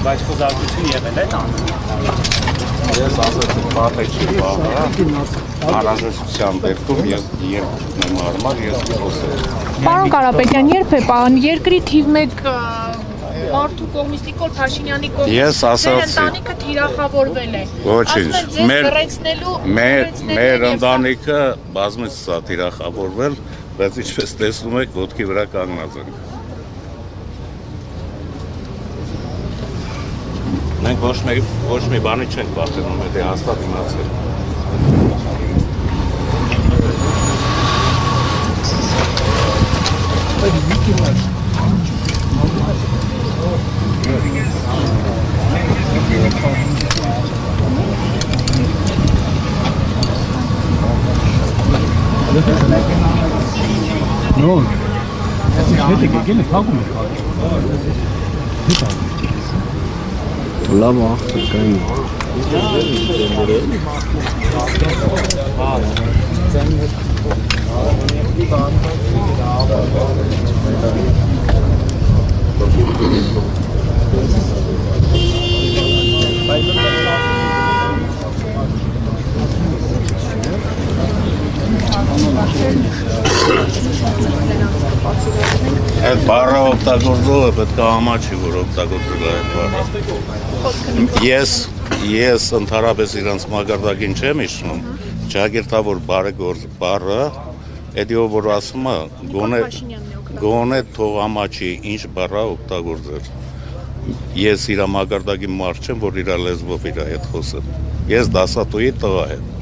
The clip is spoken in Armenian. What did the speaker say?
Բայց խոզարություն եղել է տանը։ Ես ասացի պատը չի բաղա, անհրաժեշտության դեպքում երբ նմարմար ես խոսել։ Պարոն Կարապետյան, երբ է երկրի թիվ 1 մարդու կողմից Նիկոլ Փաշինյանի կողմից Ես ասացի ընտանիքը թիրախավորվել է։ Ոչինչ, մեր ընտանիքը բազմից սա թիրախավորվել, բայց ինչպես տեսնում եք, ոտքի վրա կանգնած ենք։ Մենք ոչ մի բանի չենք պատենում, դե հաստատ իմացել։ No, das ist nicht gegeben, warum? Լավ ախտակային։ Այդ բառը օգտագործողը պետք է համաչի, որ օգտագործել է այդ բառը։ Ես ընդհանրապես իրանց մակարդակին չեմ իջնում, ճակերտավոր բառը, էդի որ ասում է, գոնե թող համաչի ինչ բառը օգտագործել։ Ես իր մակարդակի մարդ չեմ, որ իր լեզվով իր հետ խոսեմ։ Ես դասատուի տղա եմ։